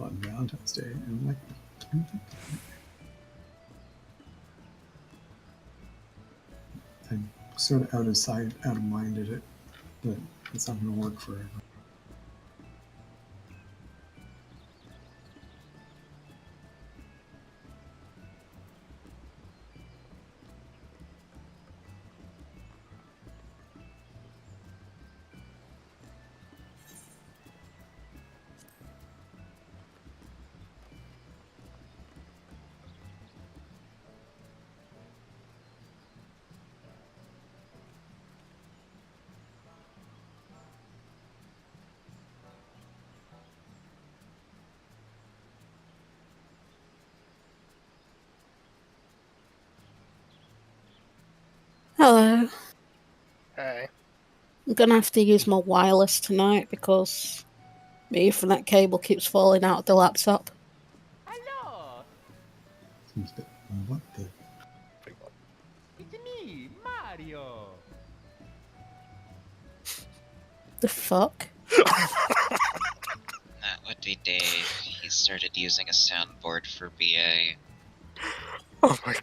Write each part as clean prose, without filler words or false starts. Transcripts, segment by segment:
on Valentine's Day, and I'm like, I'm sort of out of sight, out of mind at it, but it's not going to work forever. Hello. Hey. I'm gonna have to use my wireless tonight because my Ethernet cable keeps falling out of the laptop. Hello, Seems a bit, what the? it's me, Mario. The fuck? That would be Dave. He started using a soundboard for BA. Oh my god.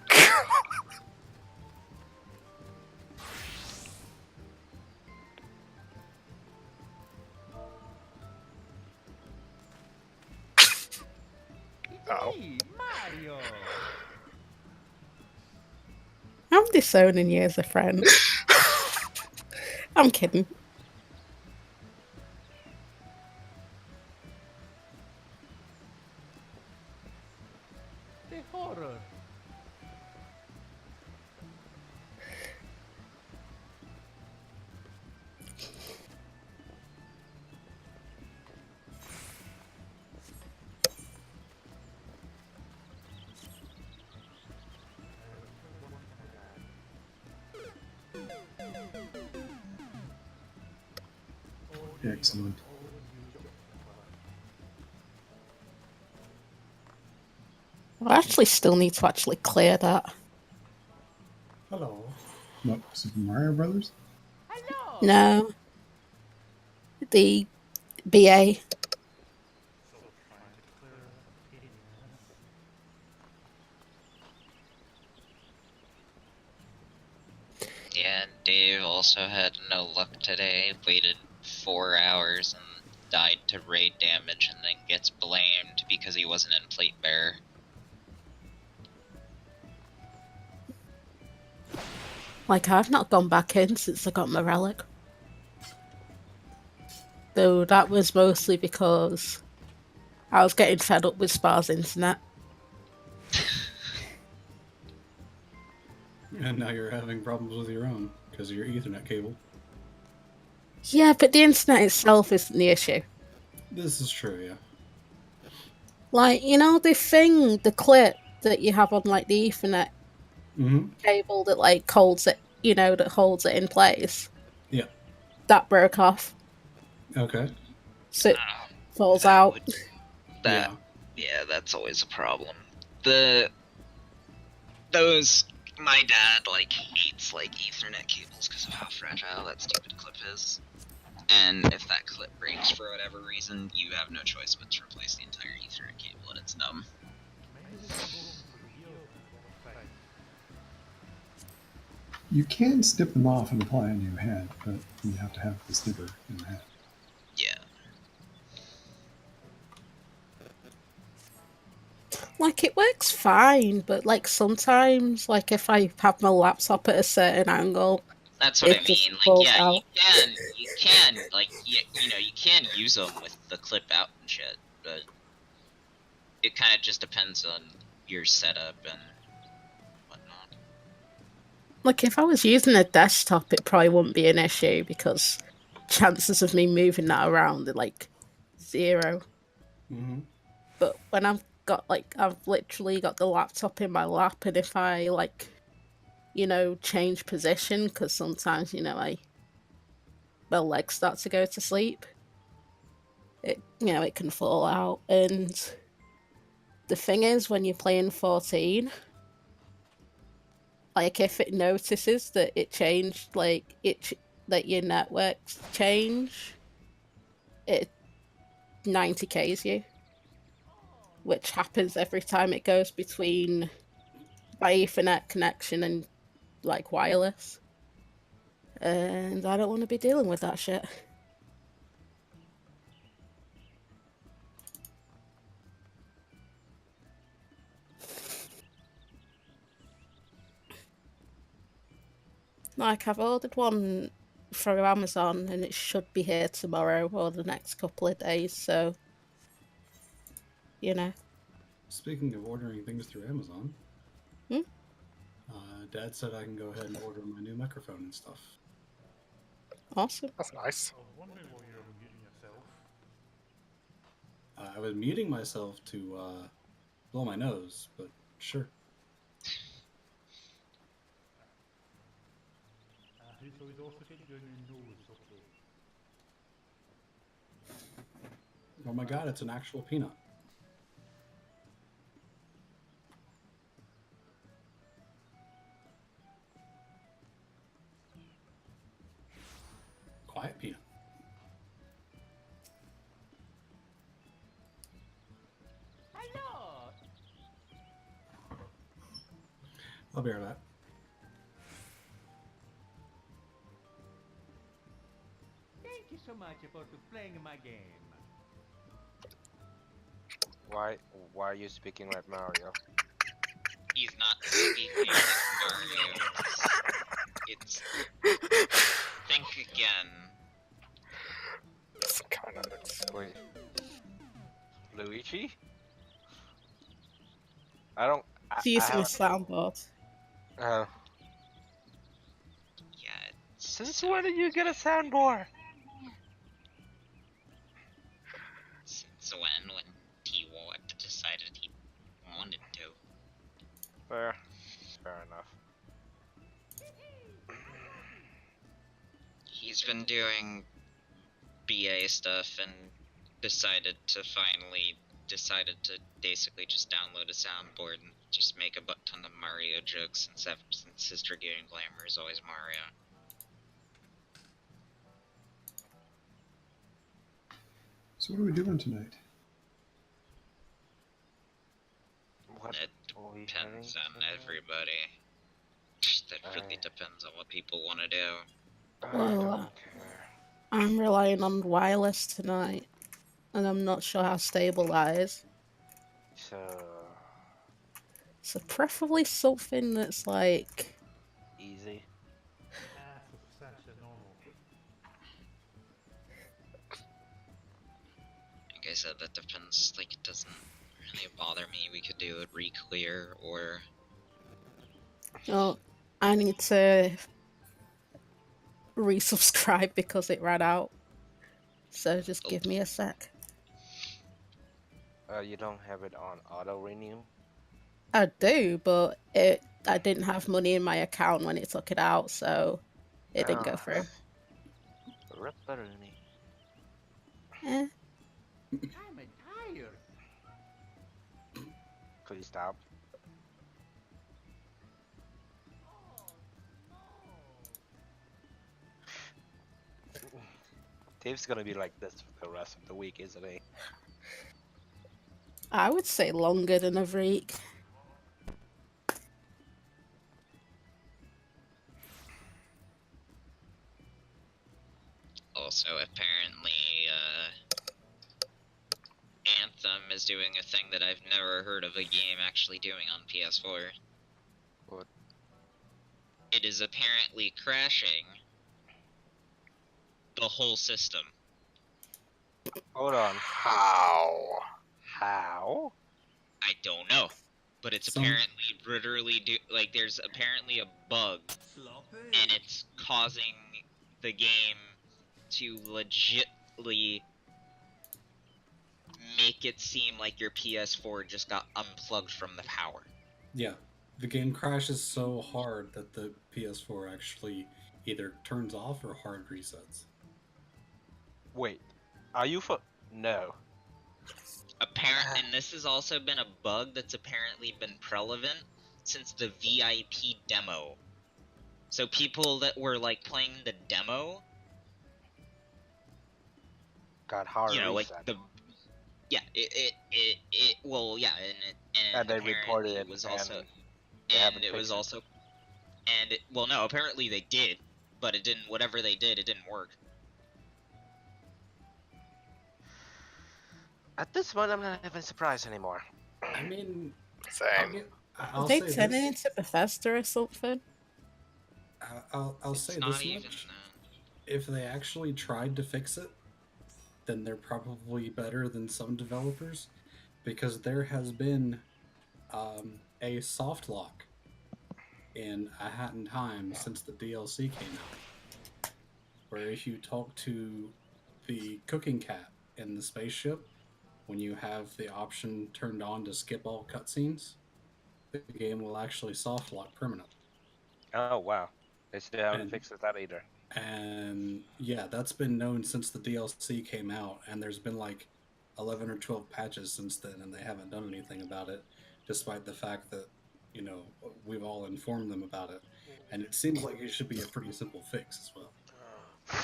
It's Oh. me, Mario. I'm disowning you as a friend. I'm kidding. The horror. Excellent. I actually still need to actually clear that. Hello. What, Super Mario Brothers? Hello. No. The BA. Yeah, and Dave also had no luck today. Waited 4 hours and died to raid damage and then gets blamed because he wasn't in plate bearer. Like, I've not gone back in since I got my relic. Though that was mostly because I was getting fed up with Spar's internet. And now you're having problems with your own because of your Ethernet cable. Yeah, but the internet itself isn't the issue. This is true, yeah. Like, you know the clip that you have on like the Ethernet cable that like holds it, that holds it in place. Yeah. That broke off. Okay. So it falls out. Yeah, that's always a problem. My dad hates Ethernet cables because of how fragile that stupid clip is. And if that clip breaks for whatever reason, you have no choice but to replace the entire Ethernet cable, and it's dumb. You can snip them off and apply a new head, but you have to have the snipper in the head. Yeah. Like, it works fine, but like sometimes, like if I have my laptop at a certain angle, that's what I mean. Out. you can use them with the clip out and shit, but it kind of just depends on your setup and whatnot. Like, if I was using a desktop, it probably wouldn't be an issue because chances of me moving that around are like 0. But when I've literally got the laptop in my lap, and if I change position, because sometimes my legs start to go to sleep, it can fall out. And the thing is, when you're playing 14, like if it notices that it changed, that your networks change, it 90Ks you. which happens every time it goes between my Ethernet connection and like wireless. And I don't want to be dealing with that shit. Like, I've ordered one through Amazon and it should be here tomorrow or the next couple of days, so, you know. Speaking of ordering things through Amazon, Hmm? Dad said I can go ahead and order my new microphone and stuff. Awesome. That's nice. I was wondering what you were muting yourself. I was muting myself to blow my nose, but sure. So he's also getting doing your nose, okay. Oh my god, it's an actual peanut. Quiet peanut. Hello. I'll be right back. Thank you so much for playing my game. Why are you speaking like Mario? He's not speaking like Mario. It's think again. It's kind of Wait. Luigi? I don't. He's using a soundboard. Yeah. Since when did you get a soundboard? Since when T-Ward decided he wanted to. Fair enough. He's been doing BA stuff and decided to basically just download a soundboard and just make a butt ton of Mario jokes since his Dragoon glamour is always Mario. So what are we doing tonight? What? It are we depends having on tonight? everybody. That really depends on what people want to do. I Well, don't care. I'm relying on wireless tonight, and I'm not sure how stable that is. So preferably something that's like Easy. So substantially normal. Like I said, that depends. Like, it doesn't really bother me. We could do it re-clear or. oh, I need to resubscribe because it ran out. So just give me a sec. You don't have it on auto renew? I do, but I didn't have money in my account when it took it out, so it didn't go through. Ripperoonie. Eh. I'm tired. Please stop. Dave's gonna be like this for the rest of the week, isn't he? I would say longer than a week. Also, apparently, Anthem is doing a thing that I've never heard of a game actually doing on PS4. What? It is apparently crashing the whole system. Hold on. how. How? I don't know, but it's apparently literally there's apparently a bug, and it's causing the game to legitly make it seem like your PS4 just got unplugged from the power. Yeah, the game crashes so hard that the PS4 actually either turns off or hard resets. Wait, are you No. Apparently, and this has also been a bug that's apparently been prevalent since the VIP demo. So people that were like playing the demo got hard you know, reset. like the Yeah, well, yeah, And they apparently reported it was and also, they and haven't it was fixed it. also, and well, no, apparently they did, but it didn't. Whatever they did, it didn't work. At this point, I'm not even surprised anymore. I mean, Same. I'll Are they say turning this. into Bethesda or something? I'll It's say not this even much. that. If they actually tried to fix it, then they're probably better than some developers, because there has been a soft lock in A Hat in Time since the DLC came out, where if you talk to the cooking cat in the spaceship, when you have the option turned on to skip all cutscenes, the game will actually soft lock permanently. Oh wow, they still haven't And fixed that either. and yeah, that's been known since the DLC came out, and there's been like 11 or 12 patches since then, and they haven't done anything about it, despite the fact that, you know, we've all informed them about it. And it seems like it should be a pretty simple fix as well. To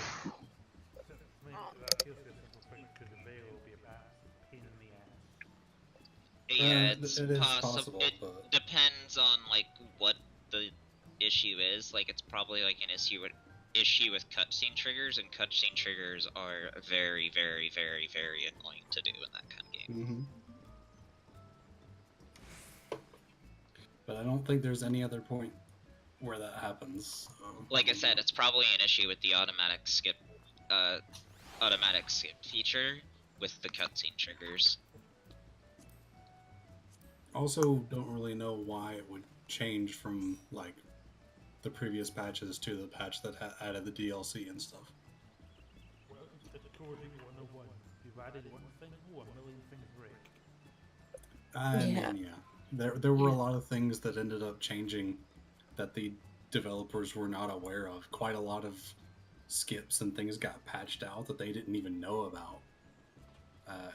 make that feels like a simple fix because the veil will be a pain in the ass. Yeah, it's It is possible. possible, It but depends on like what the issue is. Like, it's probably like an issue with cutscene triggers, and cutscene triggers are very, very, very, very annoying to do in that kind of game. but I don't think there's any other point where that happens. So, Like I said, it's probably an issue with the automatic skip feature with the cutscene triggers. also don't really know why it would change from like the previous patches to the patch that added the DLC and stuff. Well, it's coding 101. You've added one thing, a million things break. I Yeah. mean, yeah, there were a lot of things that ended up changing that the developers were not aware of. Quite a lot of skips and things got patched out that they didn't even know about.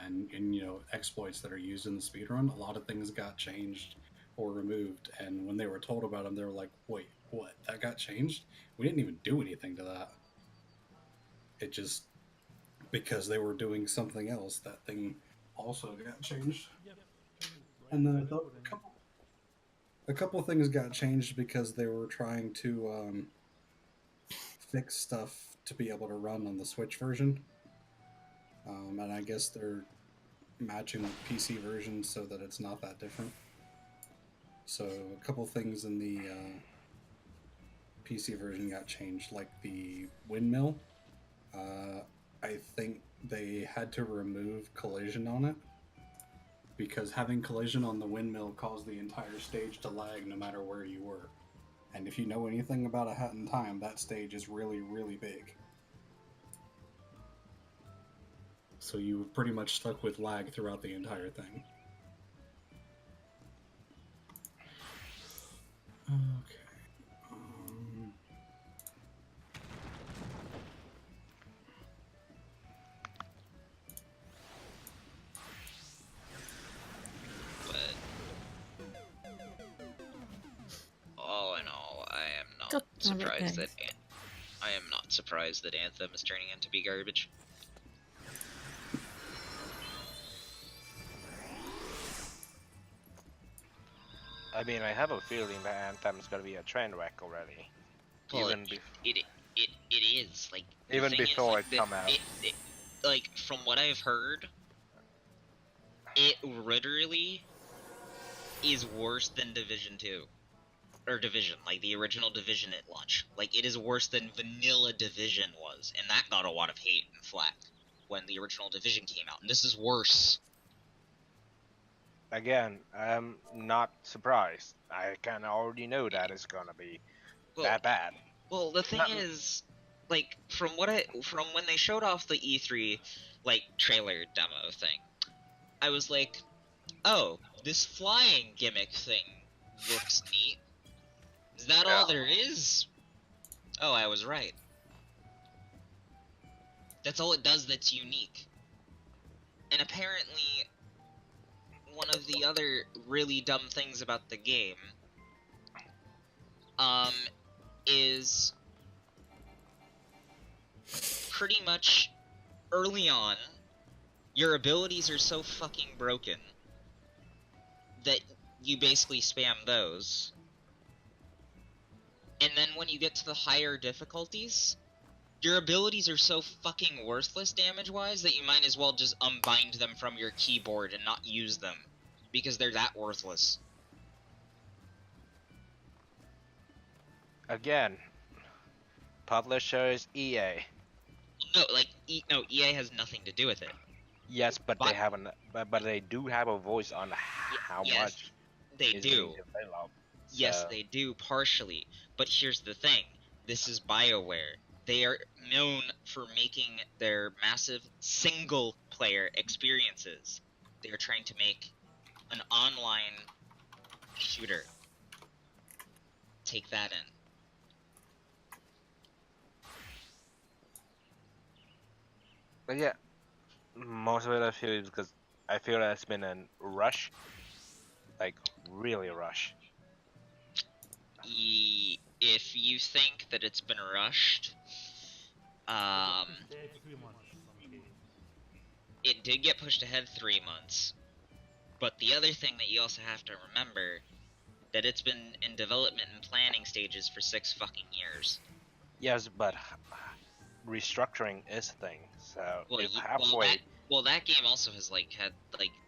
And you know, exploits that are used in the speedrun, a lot of things got changed or removed, and when they were told about them, they were like, wait, what, that got changed? We didn't even do anything to that. It just, because they were doing something else, that thing also got changed. Yep. And then a couple of things got changed because they were trying to fix stuff to be able to run on the Switch version. And I guess they're matching with PC versions so that it's not that different. So a couple things in the PC version got changed, like the windmill. I think they had to remove collision on it because having collision on the windmill caused the entire stage to lag no matter where you were. And if you know anything about A Hat in Time, that stage is really, really big. So you were pretty much stuck with lag throughout the entire thing. Okay. All in all, I am not God damn it, surprised guys. that I am not surprised that Anthem is turning out to be garbage. I mean, I have a feeling that Anthem's gonna be a train wreck already. Well, Even it is like the even thing is, before like, it come out. like, from what I've heard, it literally is worse than Division 2. Or Division, like the original Division at launch. Like, it is worse than vanilla Division was, and that got a lot of hate and flack when the original Division came out, and this is worse. Again, I'm not surprised. I can already know that it's gonna be that bad. Well, the thing is, like, from when they showed off the E3, like, trailer demo thing, I was like, oh, this flying gimmick thing looks neat. Is that all there is? Oh, I was right. That's all it does that's unique. And apparently, one of the other really dumb things about the game, is pretty much early on, your abilities are so fucking broken that you basically spam those. And then when you get to the higher difficulties, your abilities are so fucking worthless damage-wise that you might as well just unbind them from your keyboard and not use them. Because they're that worthless. Again, publisher is EA. No, like, EA has nothing to do with it. Yes, but they have but they do have a voice on how yes, much they is do. being developed. Yes, So- they do, partially. But here's the thing. This is BioWare. They are known for making their massive single-player experiences. They are trying to make an online shooter. Take that in. But yeah, most of it I feel is because I feel that it's been a rush, like really a rush. If you think that it's been rushed, Dead 3 months, some games. it did get pushed ahead 3 months. But the other thing that you also have to remember, that it's been in development and planning stages for 6 fucking years. Yes, but restructuring is a thing. So Well, if halfway, that game also has had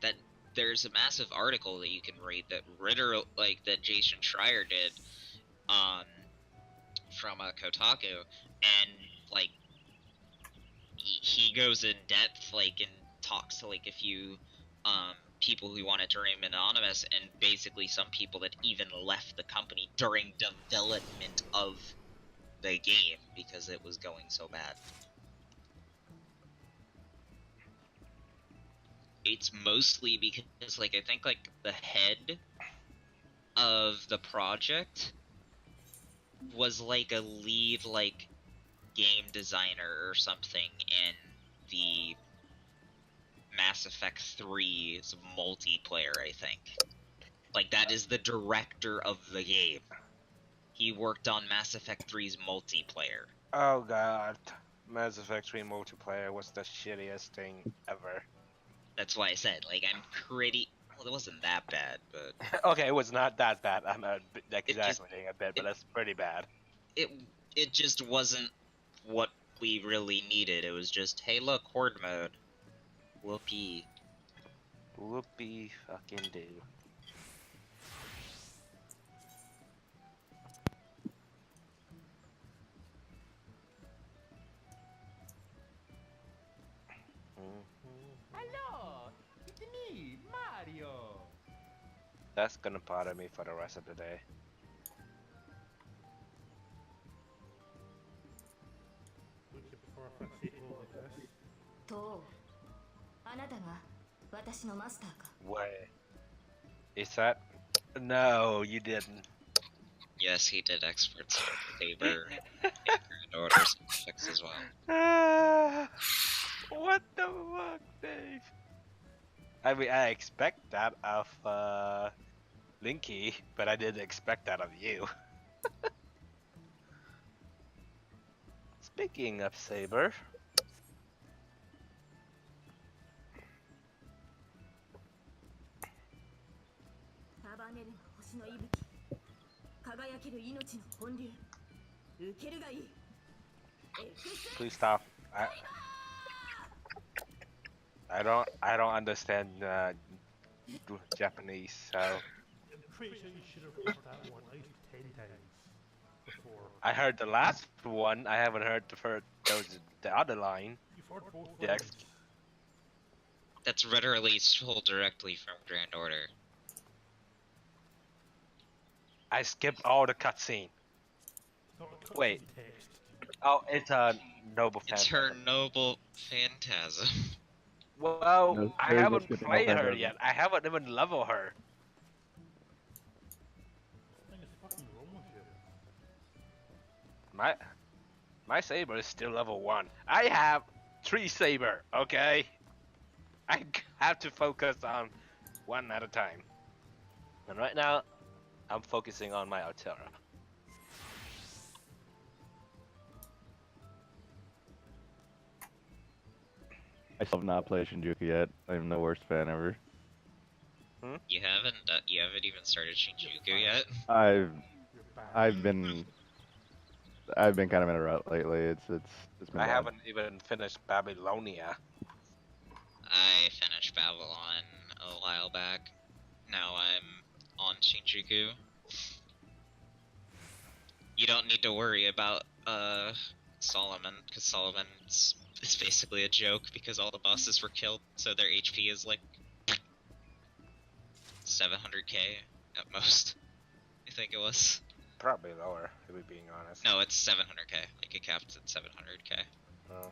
that. There's a massive article that you can read that Ritter, that Jason Schreier did, from Kotaku, and he goes in depth, and talks to a few people who wanted to remain anonymous, and basically some people that even left the company during development of the game because it was going so bad. It's mostly because I think the head of the project was a lead game designer or something in the Mass Effect 3's multiplayer, I think. That is the director of the game. He worked on Mass Effect 3's multiplayer. oh god, Mass Effect 3 multiplayer was the shittiest thing ever. That's why I said, I'm pretty... Well, it wasn't that bad, but... Okay, it was not that bad. I'm not exaggerating a bit, but that's pretty bad. It just wasn't what we really needed. It was just, hey look, horde mode. Whoopee. Whoopee fucking do. Hello, it's me, Mario. That's gonna bother me for the rest of the day. Would you prefer if I say it all like this? とあなたが私のマスターか Wait. Is that? No, you didn't. Yes, he did experts Saber and Grand Orders effects as well. What the fuck, Dave? I mean, I expect that of Linky, but I didn't expect that of you. Speaking of Saber, please stop. I don't understand Japanese, so I'm pretty sure you should have heard that one at least 10 times before. I heard the last one. I haven't heard the other line. You've heard both The lines. That's literally pulled directly from Grand Order. I skipped all the cutscene. It's not a cutscene Wait. text. Oh, it's a noble It's phantasm. her noble phantasm. Well, No, I there's haven't just getting played all her that yet. I haven't even leveled her. What is fucking wrong with you? My saber is still level 1. I have 3 saber, okay? I have to focus on one at a time. And right now, I'm focusing on my Altera. I still have not played Shinjuku yet. I'm the worst fan ever. You haven't even started Shinjuku yet. I've been kind of in a rut lately. It's been I bad. haven't even finished Babylonia. I finished Babylon a while back. Now I'm on Shinjuku. You don't need to worry about Solomon, because Solomon is basically a joke because all the bosses were killed, so their HP is like 700k at most. I think it was. Probably lower, if we're being honest. No, it's 700k. Like it capped at 700k. Oh.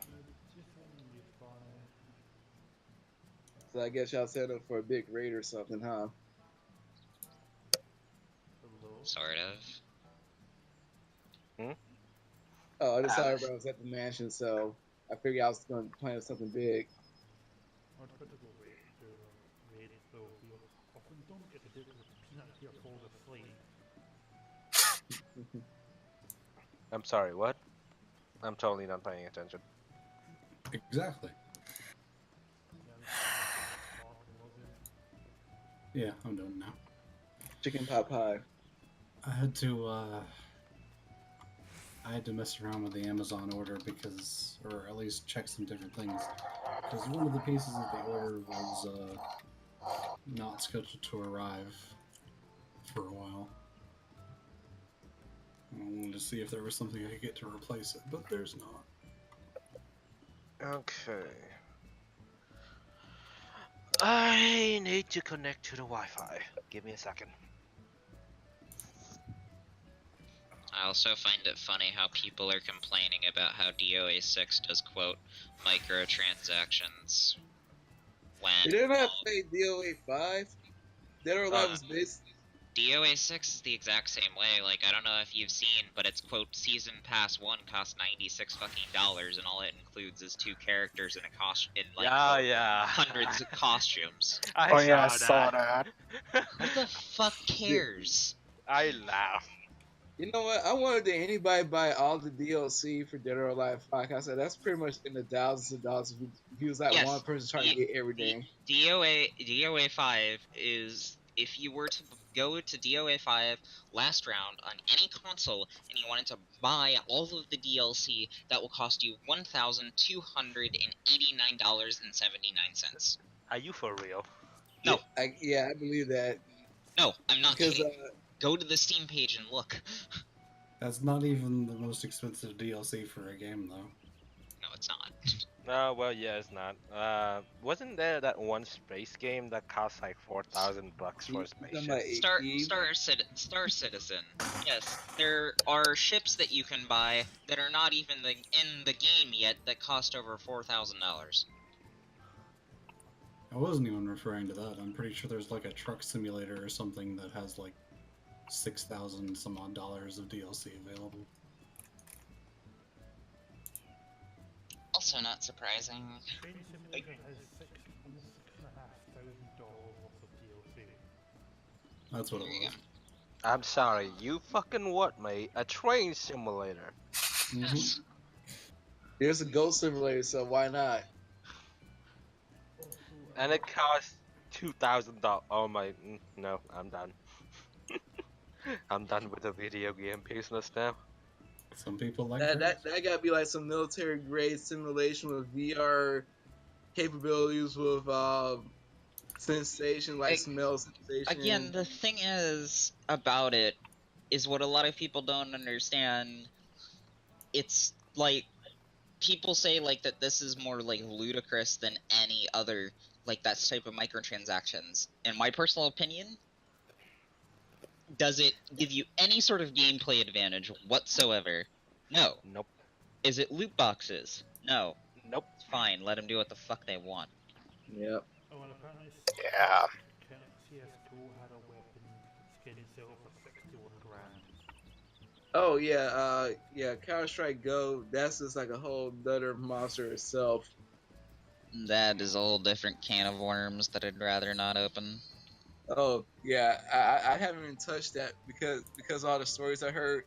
So I guess y'all set up for a big raid or something, huh? Sort of. Oh, I just saw everybody was at the mansion, so I figured I was going to plan something big. I'm sorry, what? I'm totally not paying attention. Exactly. Yeah, I'm doing it now. Chicken pot pie. I had to mess around with the Amazon order because, or at least check some different things, because one of the pieces of the order was not scheduled to arrive for a while. I wanted to see if there was something I could get to replace it, but there's not. Okay. I need to connect to the Wi-Fi. Give me a second. I also find it funny how people are complaining about how DOA 6 does, quote, microtransactions when... Did they not play DOA 5? Dead or Alive was based... DOA 6 is the exact same way. Like, I don't know if you've seen, but it's, quote, Season Pass 1 costs $96 fucking dollars, and all it includes is 2 characters and a costume, in, like, hundreds of costumes. I saw that. Who the fuck cares? I laugh. You know what? I wonder did anybody buy all the DLC for Dead or Alive 5? I said that's pretty much in the thousands of dollars if he was like one person trying to get everything. DOA 5 is, if you were to go to DOA 5 last round on any console and you wanted to buy all of the DLC, that will cost you $1,289.79. Are you for real? No. Yeah, I believe that. No, I'm not kidding. Go to the Steam page and look. That's not even the most expensive DLC for a game, though. No, it's not. No, well, yeah, it's not. Wasn't there that one space game that cost like $4,000 for a spaceship? Star Citizen. Yes, there are ships that you can buy that are not even in the game yet that cost over $4,000. I wasn't even referring to that. I'm pretty sure there's like a truck simulator or something that has like 6,000 some odd dollars of DLC available. Also not surprising. Like, has $6,500 worth of DLC. That's what it was. I'm sorry, you fucking what, mate? A train simulator. Mm-hmm. There's a ghost simulator, so why not? And it costs $2,000. Oh my, no, I'm done. I'm done with the video game business now. Some people like that gotta be like some military grade simulation with VR capabilities with sensation, like smell sensation. Again, the thing is about it is what a lot of people don't understand. It's like people say like that this is more like ludicrous than any other like that type of microtransactions. In my personal opinion, does it give you any sort of gameplay advantage whatsoever? No. Nope. Is it loot boxes? No. Nope. It's fine. Let them do what the fuck they want. Yep. Oh, and apparently Yeah. CS2 had a weapon skin sale for 61 grand. Oh yeah, Counter-Strike Go, that's just like a whole other monster itself. That is a whole different can of worms that I'd rather not open. Oh yeah, I haven't even touched that because all the stories I heard.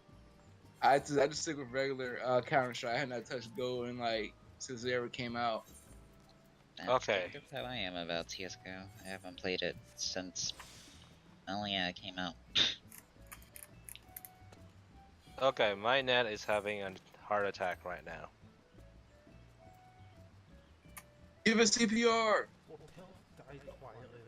I just stick with regular Counter-Strike. I have not touched Go in like since it ever came out. That's Okay. kind of how I am about CSGO. I haven't played it since, well, yeah, it came out. Okay, my net is having a heart attack right now. Give it CPR. Well, tell die quietly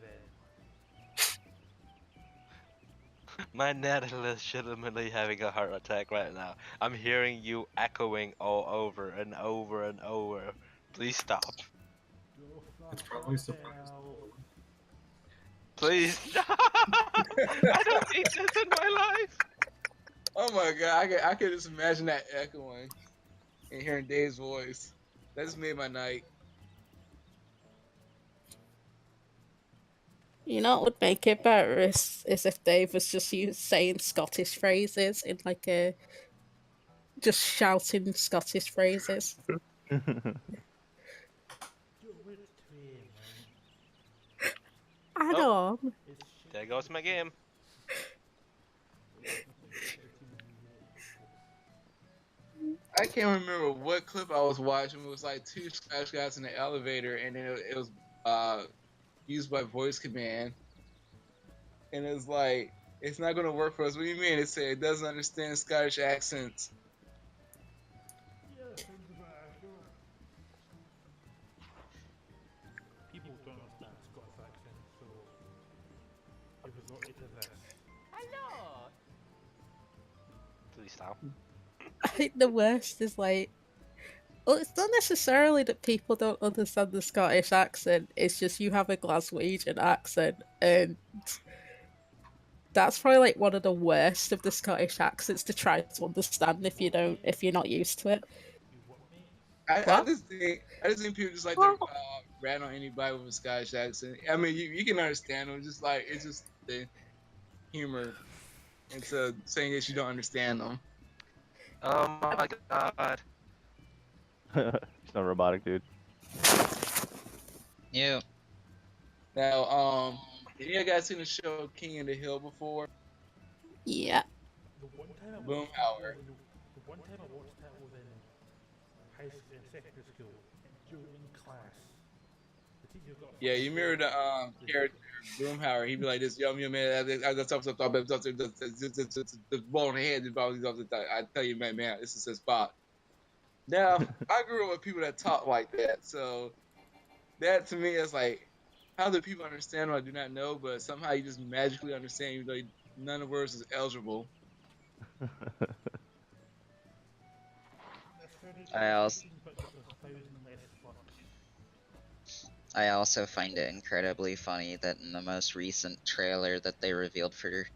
then. My net is legitimately having a heart attack right now. I'm hearing you echoing all over and over and over. Please stop. It's probably surprised. Please stop. I don't need this in my life. Oh my god, I could just imagine that echoing and hearing Dave's voice. That just made my night. You know what would make it better is if Dave was just saying Scottish phrases in like a just shouting Scottish phrases. I know. There goes my game. I can't remember what clip I was watching. It was like two Scottish guys in the elevator, and then it was used by voice command. And it's like, it's not gonna work for us. What do you mean? It said it doesn't understand Scottish accents. People don't understand Scott's accent, so it resorted to this. Hello. Please stop. I think the worst is like, well, it's not necessarily that people don't understand the Scottish accent. It's just you have a Glaswegian accent, and that's probably like one of the worst of the Scottish accents to try to understand if you're not used to it. I just think people just like to rat on anybody with a Scottish accent. I mean, you can understand them. Just like it's just the humor into saying that you don't understand them. Oh my god. He's not robotic, dude. Yeah. Now, have you guys seen the show King of the Hill before? Yeah. Boomhauer. The one time I watched that was in high school, in secondary school, during class. The teacher got Yeah, you mirror the character Boomhauer. He'd be like this, yo man, I got something the ball in the head. I tell you, man, this is his spot. Now, I grew up with people that talk like that, so that to me is like, how do people understand what I do not know, but somehow you just magically understand, even though none of the words is eligible. I also find it incredibly funny that in the most recent trailer that they revealed for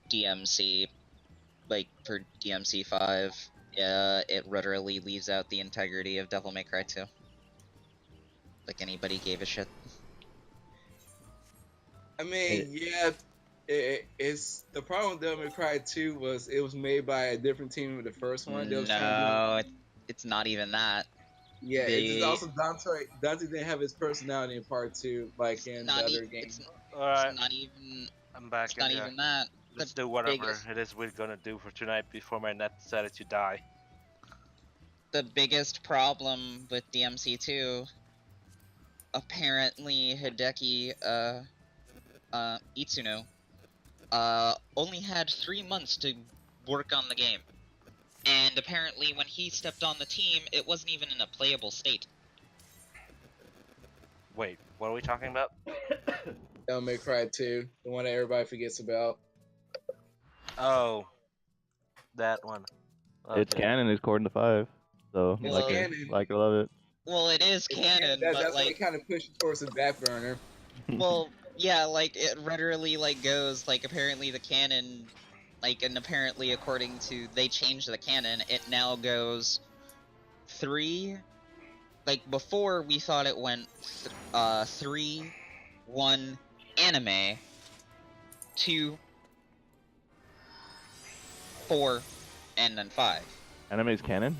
DMC, like for DMC 5, it literally leaves out the integrity of Devil May Cry 2. Like anybody gave a shit. I mean, yeah, it's the problem with Devil May Cry 2 was it was made by a different team with the first one. No, it's not even that. Yeah, it's also Dante didn't have his personality in part 2, like in the other games. Alright. It's not even. I'm back. It's not even that. Let's do whatever it is we're gonna do for tonight before my net decided to die. The biggest problem with DMC2, apparently Hideki Itsuno only had 3 months to work on the game. And apparently when he stepped on the team, it wasn't even in a playable state. Wait, what are we talking about? Devil May Cry 2, the one that everybody forgets about. Oh, that one. Okay. It's canon according to 5, so Well, like I love it. Well, it is canon, but that's like kind of pushed towards the back burner. Well, yeah, like it literally like goes like apparently the canon, like and apparently according to they changed the canon, it now goes 3. Like before we thought it went 3, 1 anime, 2, 4, and then 5. Anime's canon?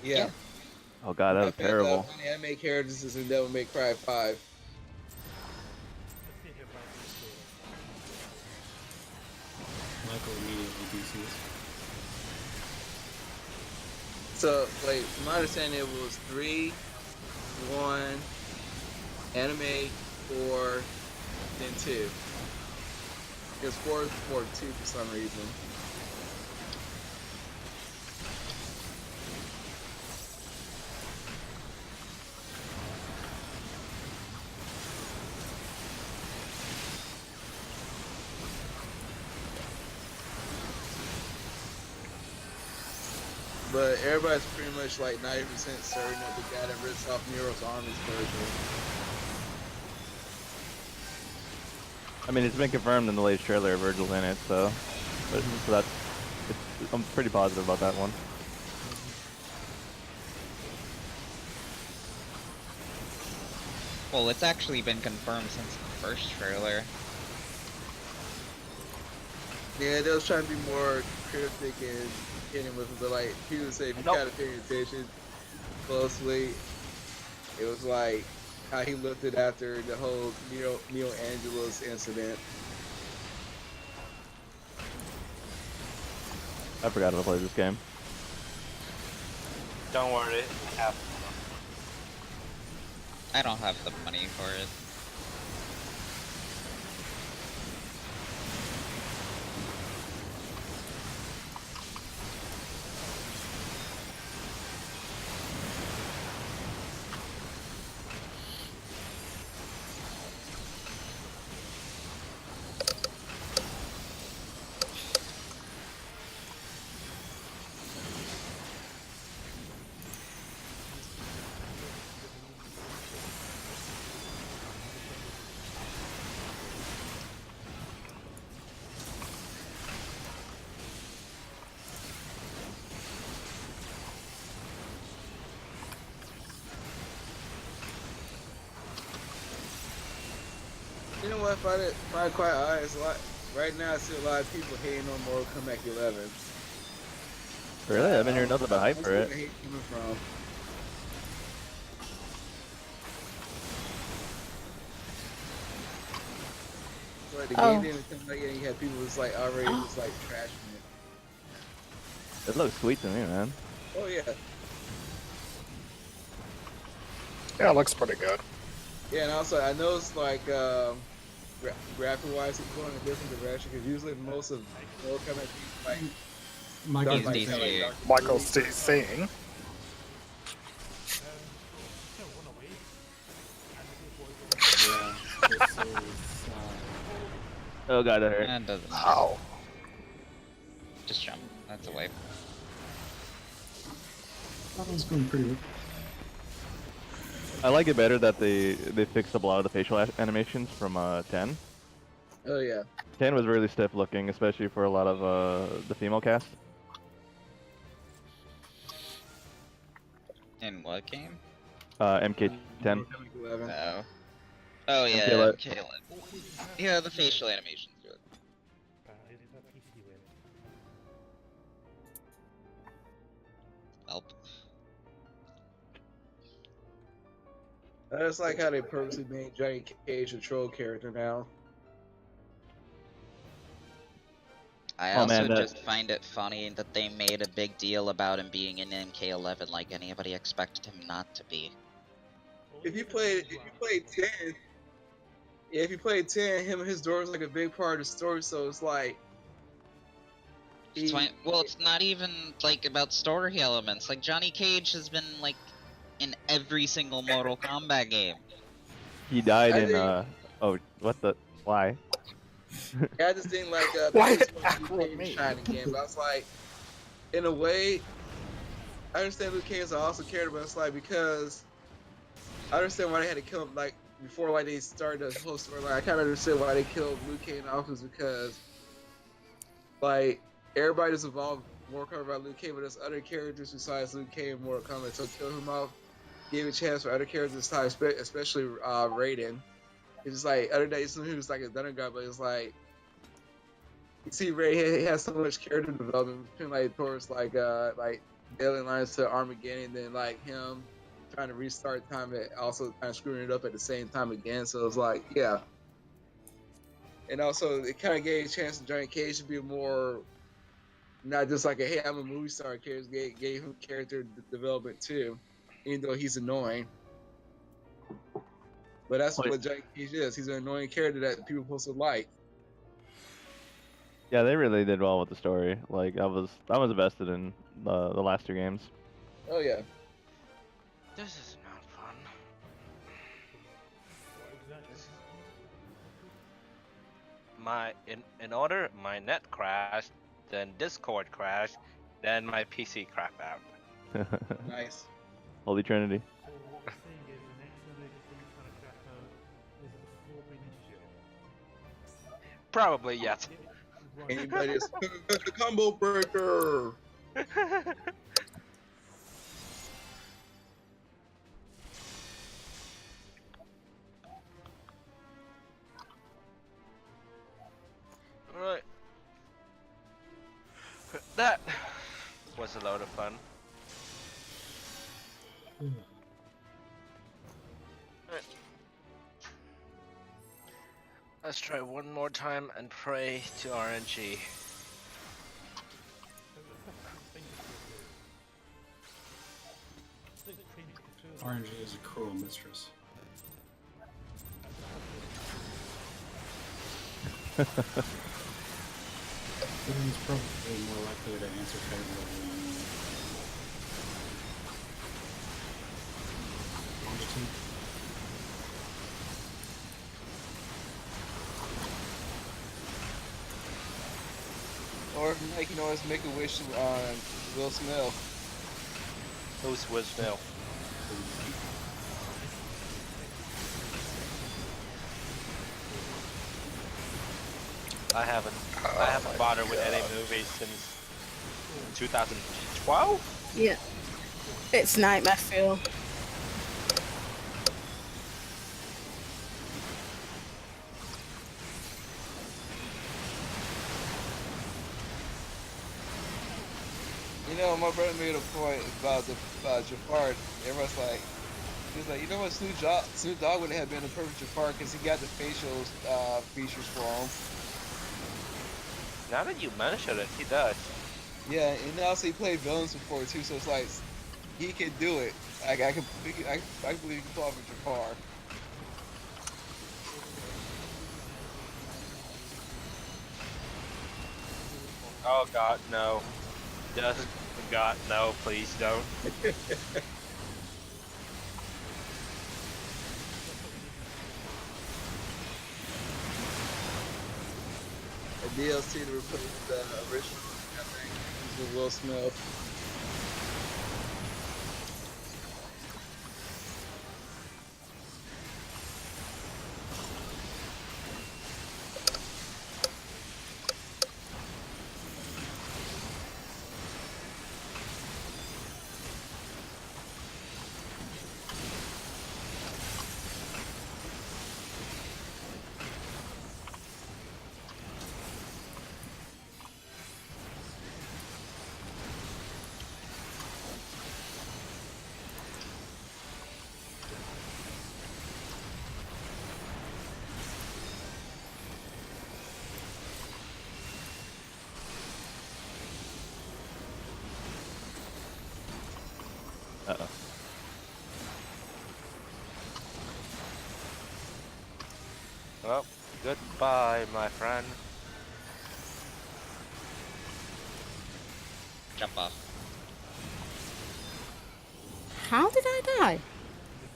Yeah. Oh god, that was terrible. The anime characters is in Devil May Cry 5. Michael immediately DCs. So, like, from my understanding, it was 3, 1, anime 4, then 2. Because 4 is before 2 for some reason. But everybody's pretty much like 90% certain that the guy that rips off Nero's arm is Virgil. I mean, it's been confirmed in the latest trailer. Virgil's in it, so I'm pretty positive about that one. Well, it's actually been confirmed since the first trailer. Yeah, they was trying to be more cryptic and hitting with it, but like people say, if you gotta pay attention closely, it was like how he looked at after the whole Neo Angelo's incident. I forgot how to play this game. Don't worry. I don't have the money for it. You know what? I find it quite odd. It's a lot. Right now, I see a lot of people hating on Mortal Kombat 11. Really? I've been hearing nothing but hype That's for where it. the hate coming from. Like the game didn't come out yet, and you had people just like already just like trashing it. It looks sweet to me, man. Oh yeah. Yeah, it looks pretty good. Yeah, and also I noticed like graphic wise, it's going in a different direction because usually most of Mortal Kombat like Michael Dark Knight DC. kinda like Dark Michael's Knight. saying. Yeah, this is, Oh god, that hurt. That doesn't matter. Ow. Just jump. That's a wipe. that was going pretty good. I like it better that they fixed up a lot of the facial animations from 10. Oh yeah. 10 was really stiff looking, especially for a lot of the female cast. In what game? MK10. Mortal Kombat 11. Oh. Oh yeah, MK11. MK11. Yeah, the facial animations do it. Help. I just like how they purposely made Johnny Cage a troll character now. I Oh, also man, that- just find it funny that they made a big deal about him being in MK11 like anybody expected him not to be. If you played 10, yeah, if you played 10, him and his daughter was like a big part of the story, so it's like It's fine. Well, it's not even like about story elements. Like Johnny Cage has been like in every single Mortal Kombat game. He died I in think- oh, what the why? Yeah, I just didn't like Why people did just that wanted with me? to shine again. But I was like, in a way, I understand Luke Cage is an awesome character, but it's like because I understand why they had to kill him like before like they started the whole storyline. I kind of understand why they killed Luke Cage off is because like everybody just evolved more covered by Luke Cage, but there's other characters besides Luke Cage in Mortal Kombat, so kill him off gave a chance for other characters to time, especially Raiden. It's just like other days he was like a dunner guy, but it's like you see Ray he has so much character development between like towards like Daily Lines to Armageddon, and then like him trying to restart time and also kind of screwing it up at the same time again. So it's like yeah. And also it kind of gave a chance to Johnny Cage to be more not just like a hey I'm a movie star character, gave him character development too, even though he's annoying. But that's what Jack Cage is. He's an annoying character that people supposed to like. Yeah, they really did well with the story. Like I was invested in the last two games. Oh yeah. This is not fun. My in order, my net crashed, then Discord crashed, then my PC crapped out. Nice. Holy Trinity. So what we're seeing is the next one things kind of crap out is the 4 initiative. Probably yes. Anybody is the combo breaker. Alright. That was a load of fun. Alright. Let's try one more time and pray to RNG. RNG is a cruel mistress. He's probably more likely to answer favorably on longitude. Or Mike can always make a wish on Will Smith. Who's Will Smith? I haven't bothered with any movies since 2012. Yeah. It's nightmare fuel. You know, my brother made a point about Jafar. Everyone's like, he's like, you know what, Snoop Dogg would have been a perfect Jafar because he got the facial features for him. Now that you mention it, he does. Yeah, and also he played villains before too, so it's like he can do it. I believe he can pull off a Jafar. Oh God, no! Just God, no! Please don't. A DLC to replace the original, I think, with Will Smith. Uh-oh. Well, goodbye, my friend. Jump off. How did I die?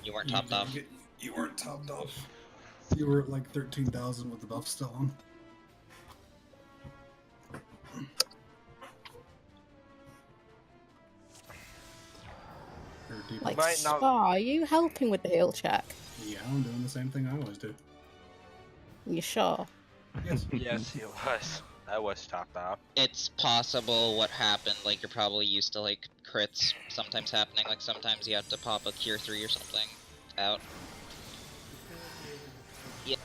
You weren't topped off. You weren't topped off. You were at like 13,000 with the buff still on. Like, Spa, are you helping with the heal check? Yeah, I'm doing the same thing I always do. You sure? Yes. Yes, he was. I was topped off. It's possible what happened, like you're probably used to like crits sometimes happening, like sometimes you have to pop a cure 3 or something out. Yeah.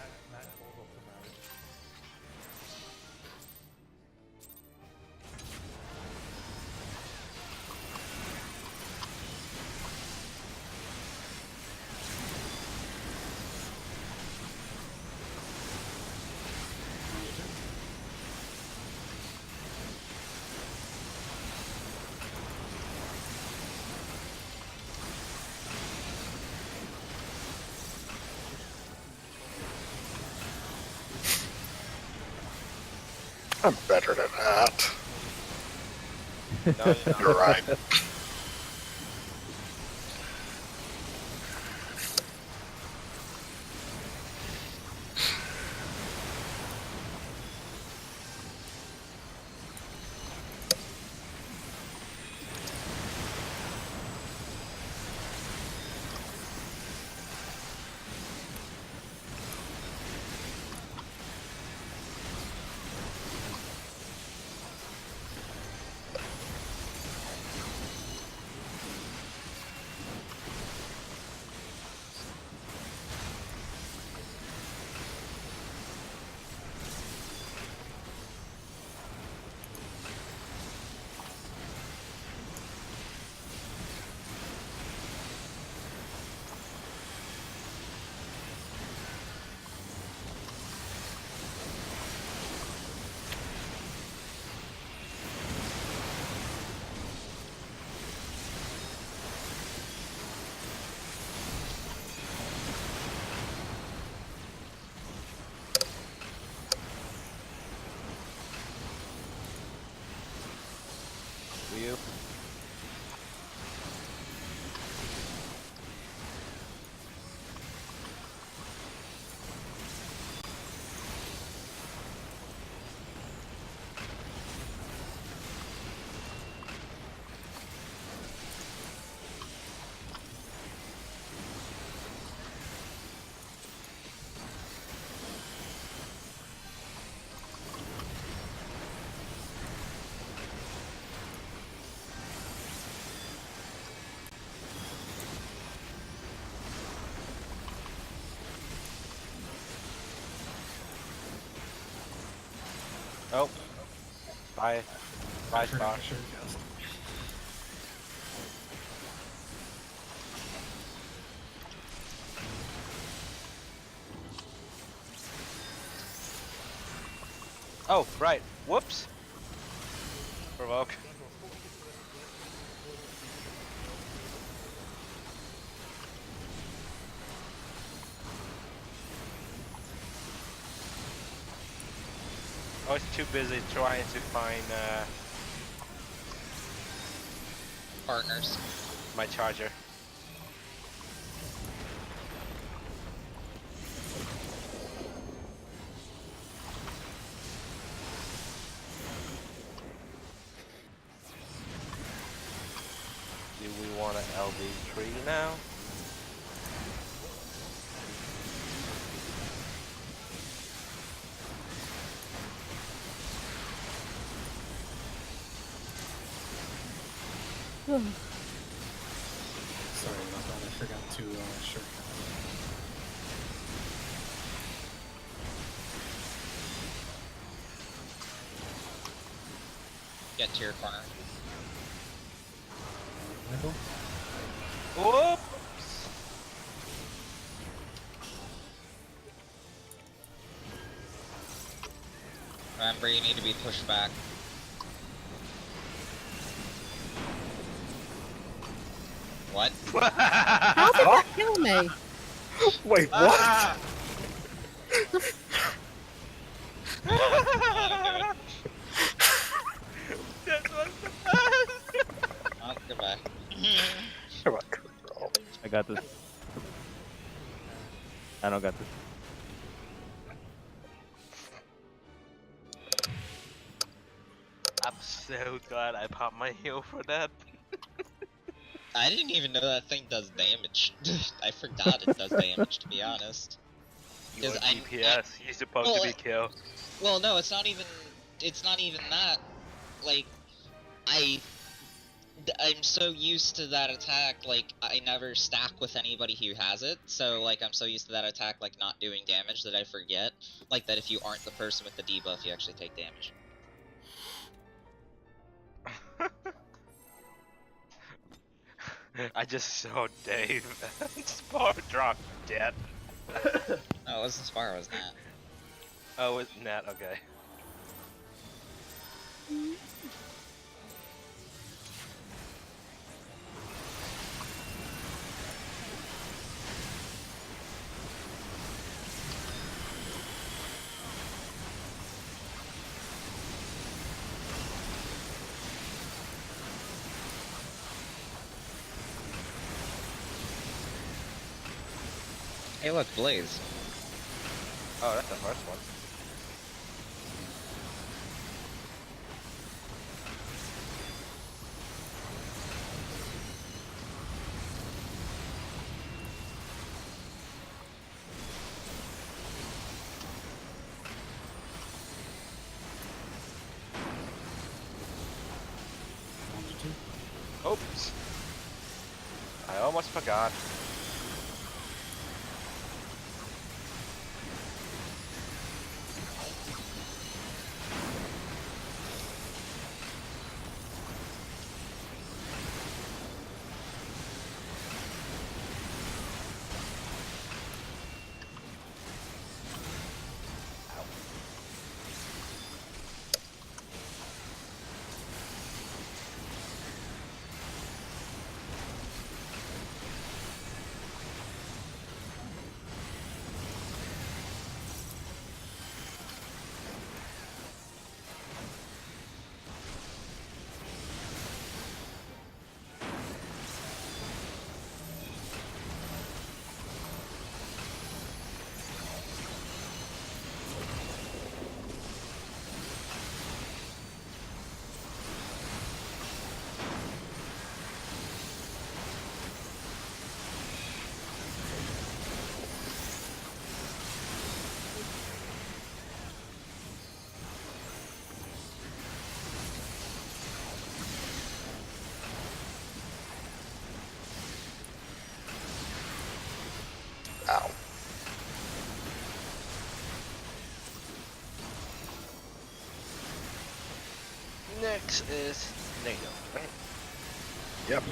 I'm better than that. No, You're right. you. Oh. Bye. Bye, Star. Oh, right. Whoops. Provoke. I was too busy trying to find Partners. my charger. Do we want an LV3 now? Sorry about that. I forgot to shortcut. Get to your corner. Whoops! Remember, you need to be pushed back. What? How did that kill me? Wait, what? That was the best! Oh, goodbye. Come on, girl. I got this. I don't got this. I'm so glad I popped my heal for that. I didn't even know that thing does damage. I forgot it does damage, to be honest. You are 'Cause DPS, you're supposed to be killed. Well, no, it's not even that. Like, I'm so used to that attack, like, I never stack with anybody who has it, so, like, I'm so used to that attack, like, not doing damage that I forget, like, that if you aren't the person with the debuff, you actually take damage. I just saw Dave Spar drop dead. Oh, it wasn't Spar, it was Nat. Oh, it's Nat, okay. Hey, look, Blaze. Oh, that's the first one. Oops. I almost forgot. Ow. Next is NATO, right? Yep.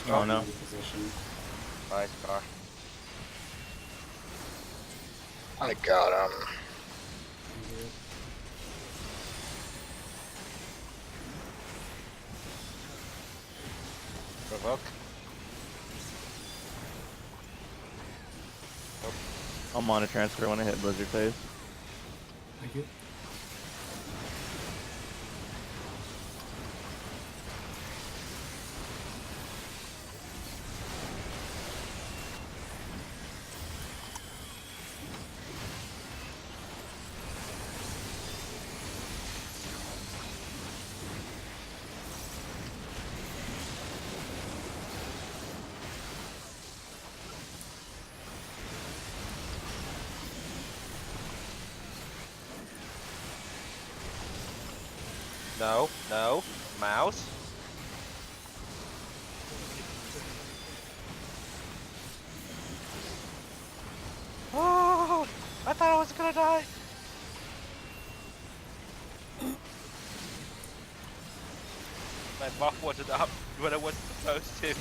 Oh no. Position. Nice car. I got him. Provoke. I'll monitor transfer when I hit Blizzard phase. Thank you. No, no. Mouse. Oh, I thought I was gonna die. My buff wasn't up when I wasn't supposed to.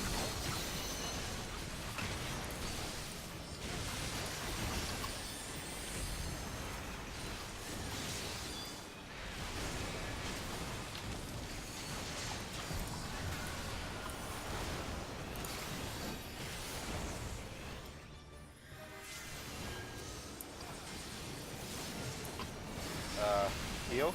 Heal.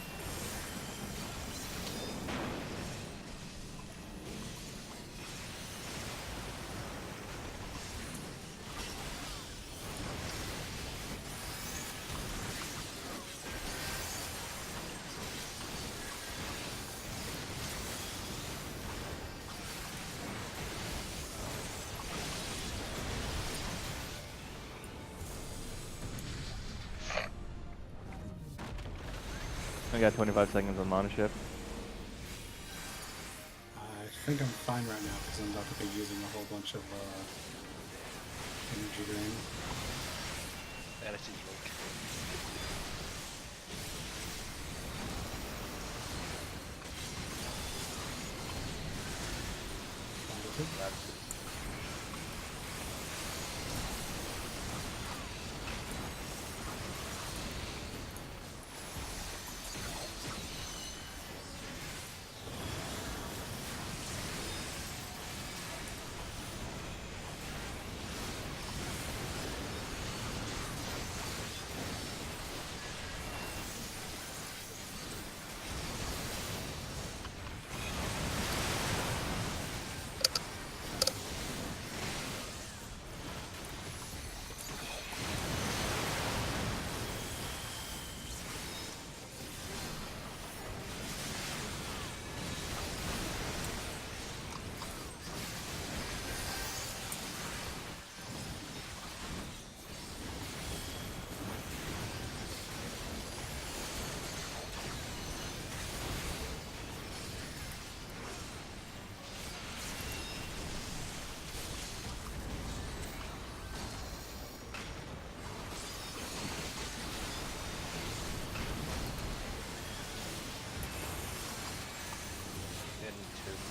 I got 25 seconds on mana shift. I think I'm fine right now because I'm about to be using a whole bunch of energy drain. Energy drink.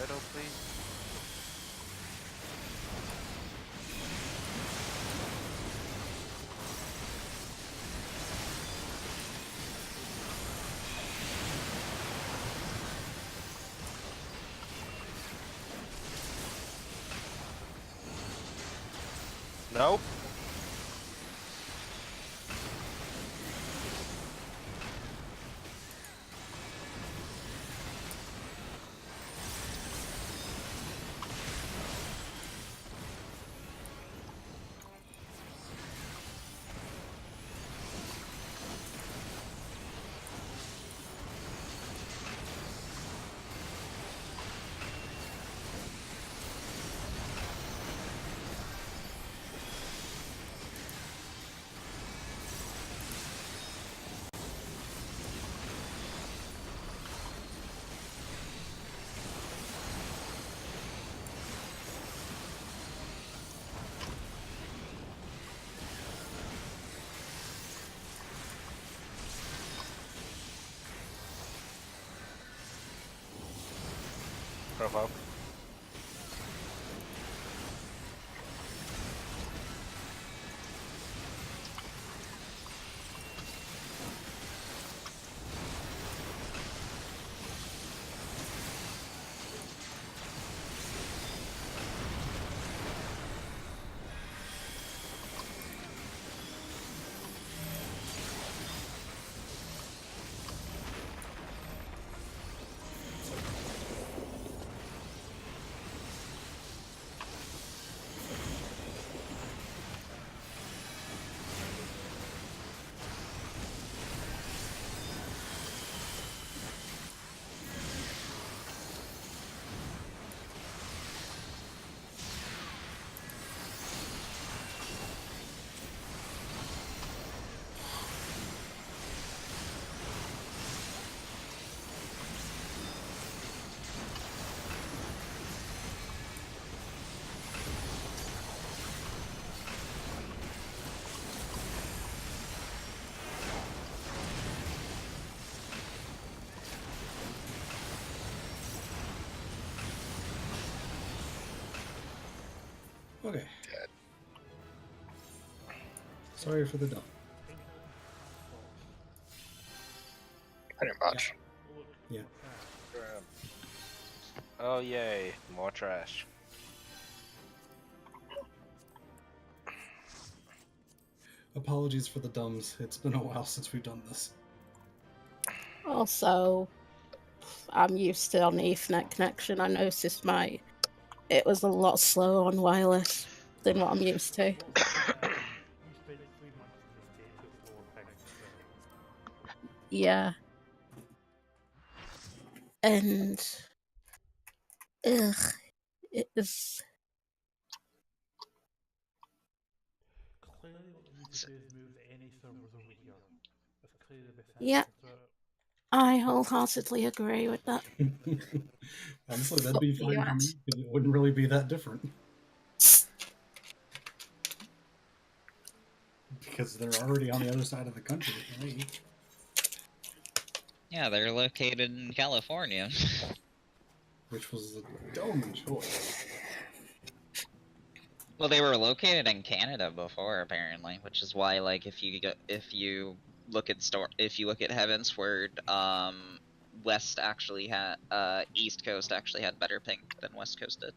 little, please? No? Provoke. Okay. Sorry for the dump. Pretty much. Yeah. Oh yay, more trash. Apologies for the dumbs. It's been a while since we've done this. Also, I'm used to on Ethernet connection. I noticed it was a lot slower on wireless than what I'm used to. You spent 3 months in the States before picking so Yeah. And it was clearly what you need to do is move any servers over here. That's clearly the best yeah. answer to it. I wholeheartedly agree with that. Honestly, that'd be fine for me US. because it wouldn't really be that different. Because they're already on the other side of the country for me. Yeah, they're located in California. Which was a dumb choice. Well, they were located in Canada before, apparently, which is why, like, if you look at Heavensward, West actually had East Coast actually had better ping than West Coast did.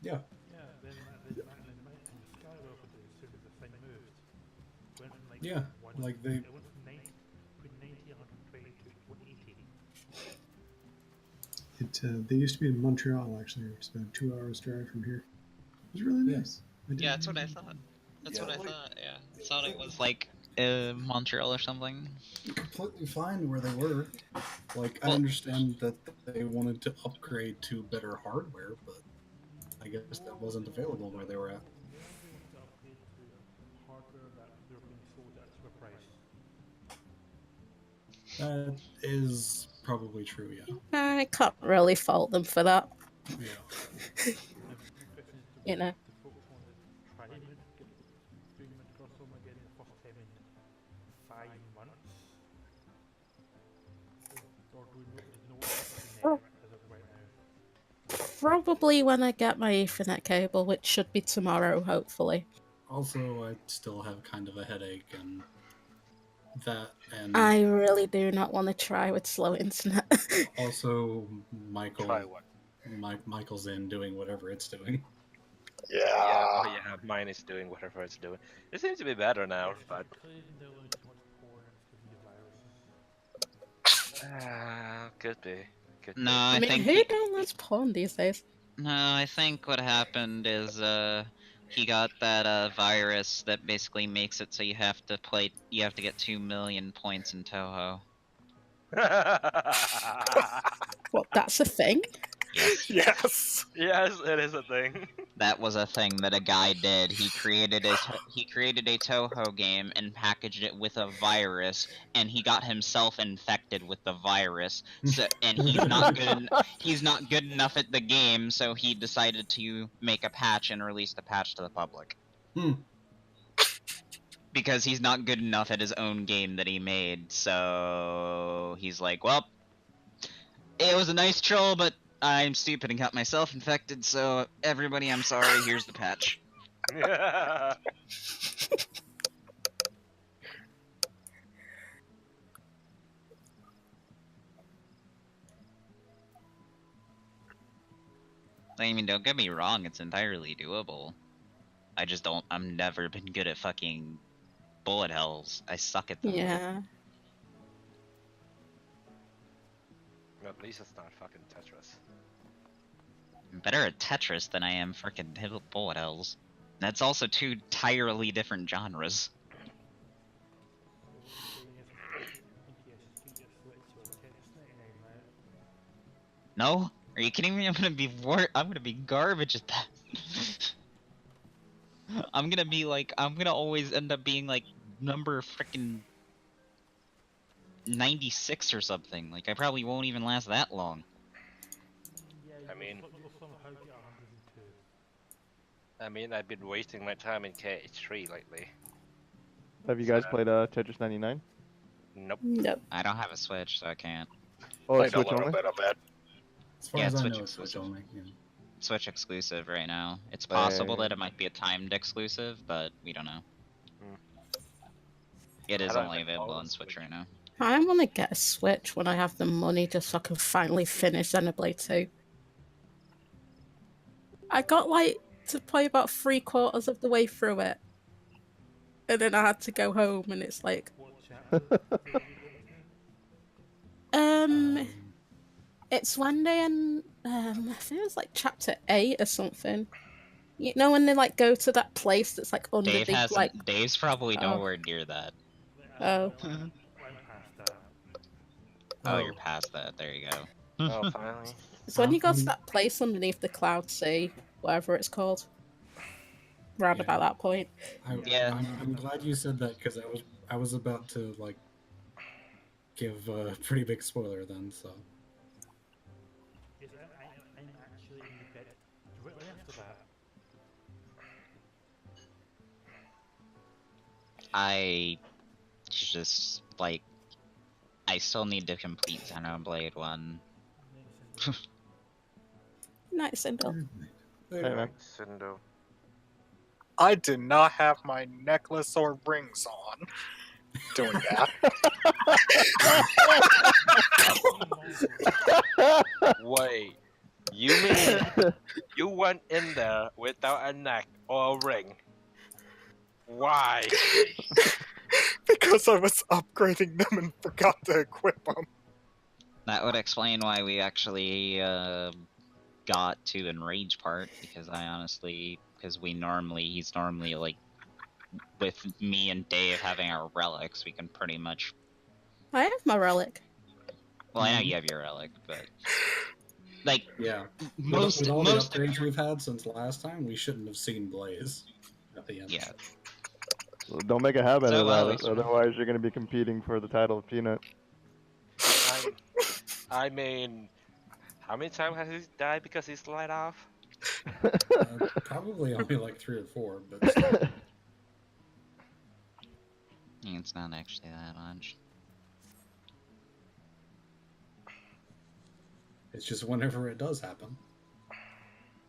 Yeah. Yeah, then the Skywell did as soon as the thing moved. Went from like Yeah, like they. It went from 90 and 120 to 180. They used to be in Montreal, actually. It's about 2 hours drive from here. It was really nice. Yeah, that's what I thought. That's what I thought. Yeah, I thought it was like Montreal or something. Completely fine where they were. Like, I understand that they wanted to upgrade to better hardware, but I guess that wasn't available where they were at. They want to upgrade to hardware that they're being sold at a cheaper price. That is probably true, yeah. I can't really fault them for that. Yeah. You know. The folks want to try doing Mint crossover again the first time in 5 months. Or do we know as of right now? Probably when I get my Ethernet cable, which should be tomorrow, hopefully. Also, I still have kind of a headache and that, and I really do not want to try with slow internet. also Michael. Try what? Michael's in doing whatever it's doing. Yeah, mine is doing whatever it's doing. It seems to be better now, but could be. Could No, be. I mean, think who downloads porn these days? No, I think what happened is he got that virus that basically makes it so you have to get 2 million points in Toho. What, that's a thing? Yes. Yes. Yes, it is a thing. That was a thing that a guy did. He created a Toho game and packaged it with a virus, and he got himself infected with the virus. So, and he's not good enough at the game, so he decided to make a patch and release the patch to the public. Because he's not good enough at his own game that he made, so he's like, well, it was a nice troll, but I'm stupid and got myself infected, so everybody, I'm sorry, here's the patch. I mean, don't get me wrong, it's entirely doable. I've never been good at fucking bullet hells. I suck at them. Yeah. At least it's not fucking Tetris. I'm better at Tetris than I am frickin' bullet hells. That's also two entirely different genres. No? Are you kidding me? I'm gonna be garbage at that. I'm gonna always end up being like number frickin' 96 or something. Like, I probably won't even last that long. I mean, I've been wasting my time in KH3 lately. Have you guys played Tetris 99? Nope. Nope. I don't have a Switch, so I can't. Oh, Played Switch a little only? bit of it. As far Yeah, as I Switch know, it's Switch exclusive. only. Yeah. Switch exclusive right now. It's possible that it might be a timed exclusive, but we don't know. It is only available on Switch right now. I want to get a Switch when I have the money just so I can finally finish Xenoblade 2. I got like to play about 3/4 of the way through it. And then I had to go home and it's like it's one day and I think it was like chapter 8 or something. You know when they like go to that place that's like under Dave's probably nowhere near that. Oh. Oh, you're past that. There you go. Oh, finally. So when you go to that place underneath the Cloud Sea, whatever it's called, round about that point. I'm glad you said that because I was about to like give a pretty big spoiler then. So. I'm actually in the bed directly after that. I just like I still need to complete Xenoblade 1. Night Sindel. Hey, man. Sindo. I did not have my necklace or rings on doing that. Wait, you mean you went in there without a neck or a ring? Why? Because I was upgrading them and forgot to equip them. That would explain why we actually got to Enrage part, because he's normally like, with me and Dave having our relics, we can pretty much... I have my relic. Well, I know you have your relic, but... Like, yeah, most with all the upgrades we've had since last time, we shouldn't have seen Blaze at the end. Yeah. Well, don't make a habit of that, otherwise you're going to be competing for the title of Peanut. I mean, how many times has he died because he's light off? Probably only like 3 or 4, but still. It's not actually that much. It's just whenever it does happen.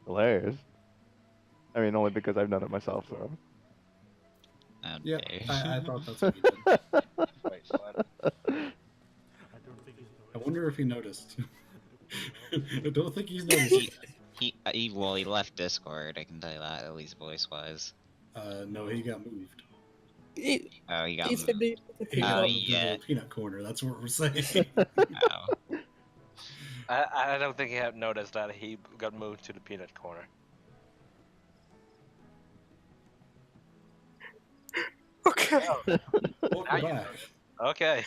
hilarious. I mean, only because I've done it myself, so. Yeah, Okay. I thought that's what he did. Wait, what? I don't think he's I wonder if he noticed. I don't think he's noticed. He left Discord. I can tell you that, at least voice-wise. No, he got moved. Oh, he got He's moved. been He got moved to yeah. the peanut corner. That's what we're saying. Oh. I don't think he had noticed that he got moved to the peanut corner. Okay. Welcome back. Okay.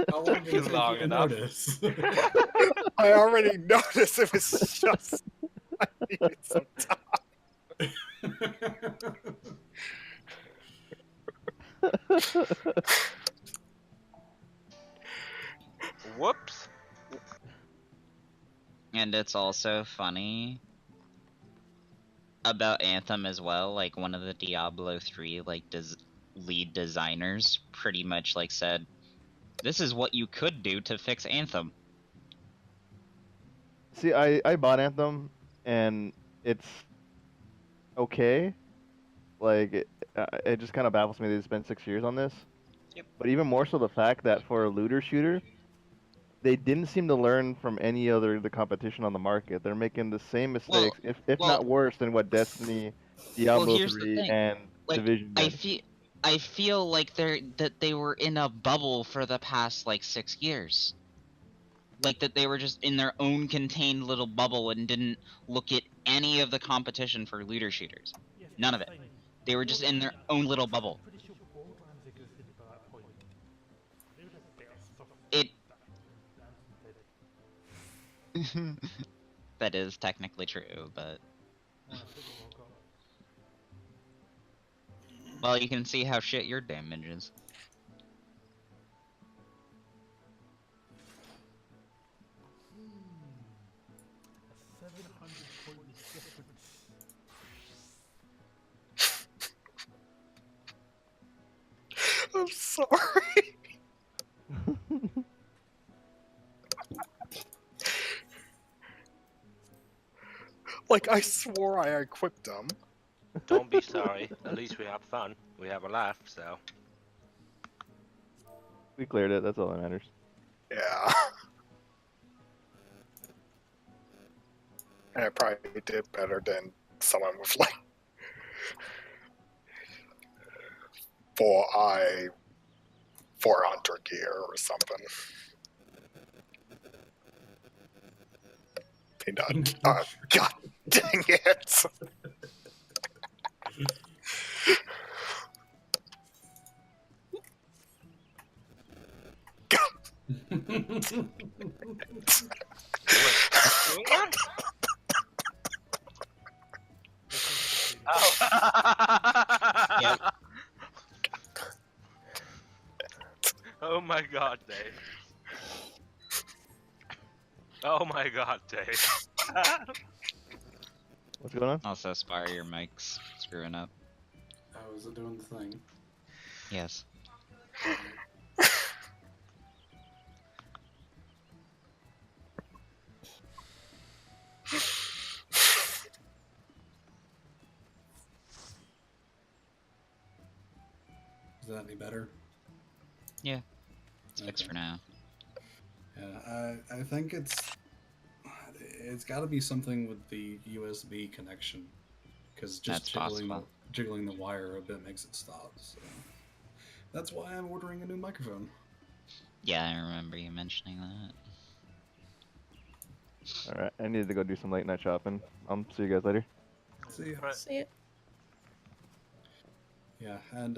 How long did it take Long you to enough. notice? I already noticed it was just. I needed some time. Whoops. And it's also funny about Anthem as well. Like, one of the Diablo 3 like lead designers pretty much like said, "This is what you could do to fix Anthem." See, I bought Anthem, and it's okay. Like, it just kind of baffles me they spent 6 years on this. Yep. But even more so the fact that for a looter shooter, they didn't seem to learn from any other the competition on the market. They're making the same mistakes, if not worse than what Destiny, Diablo here's the 3, thing. and Like, Division did. I feel like they were in a bubble for the past like 6 years. Like that they were just in their own contained little bubble and didn't look at any of the competition for looter shooters. None of it. They were just in their own little bubble. pretty sure Borderlands existed by that point. They would have better stuff It than did. that is technically true, but well, you can see how shit your damage is. A 700 point difference. I'm sorry. Like, I swore I equipped them. Don't be sorry. At least we have fun. We have a laugh, so. We cleared it, that's all that matters. Yeah. And I probably did better than someone with like 4 hunter gear or something. Peanut. God dang it! Yep. Oh my god, Dave. Oh my god, Dave. What's going on? Also, Spire, your mic's screwing up. How is it doing the thing? Yes. Is that any better? Yeah. It's fixed for now. Yeah, I think it's got to be something with the USB connection, because just jiggling the wire a bit makes it stop. So that's why I'm ordering a new microphone. Yeah, I remember you mentioning that. Alright, I need to go do some late night shopping. I'll see you guys later. See ya. See it. Yeah, and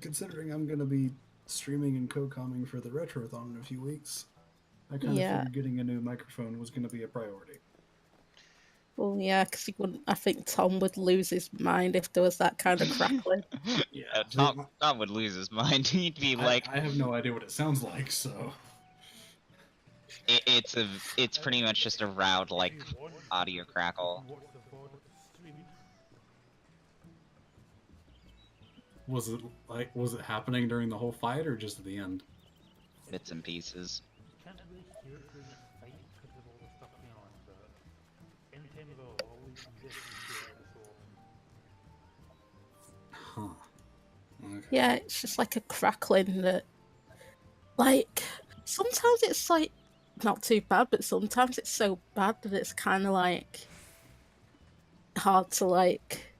considering I'm gonna be streaming and co-comming for the Retrothon in a few weeks, I kind of figured getting a new microphone was gonna be a priority. Well, yeah, because I think Tom would lose his mind if there was that kind of crackling. Yeah, Tom would lose his mind. He'd be like, I have no idea what it sounds like, so. It's pretty much just a loud like audio crackle. Was it happening during the whole fight or just at the end? Bits and pieces. You can't really hear it during the fight because of all the stuff going on, but anytime September or we can definitely share this autumn. Huh. Okay. Yeah, it's just like a crackling that, like, sometimes it's like not too bad, but sometimes it's so bad that it's kind of like hard to like.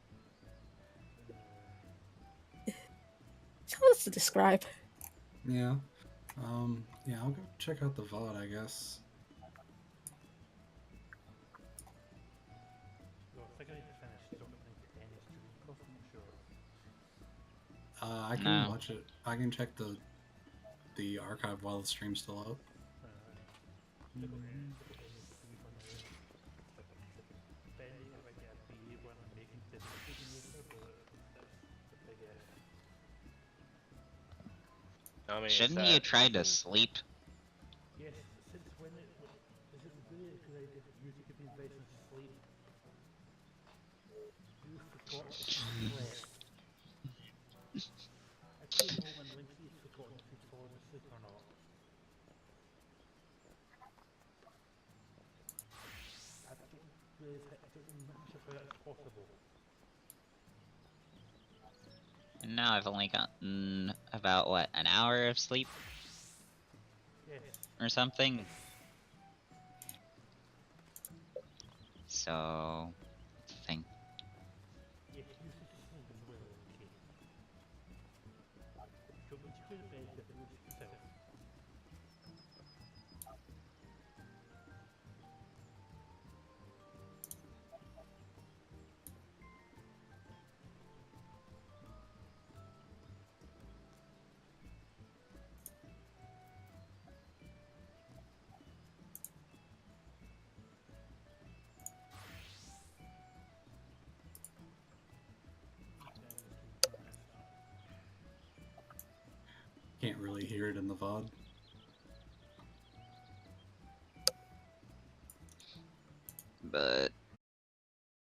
It's hard to describe. Yeah. Yeah, I'll go check out the VOD, I guess. So I think I need to finish something to end this stream because I'm not sure. I can No. watch it. I can check the archive while the stream's still up. Depending if I get a B when I'm making this later, but that's the big if. I mean, Shouldn't you try to sleep? Yes, since when is it really a good idea for you to give me advice on sleep? You forgot to sleep. I came home and Linky had forgotten if he'd fallen asleep or not. I don't really think much of that's possible. And now I've only gotten about, what, an hour of sleep? Yes. Or something? So... thing. Yes, you should sleep as well, Linky. Do you want me to go to bed with you yourself? Can't really hear it in the VOD. But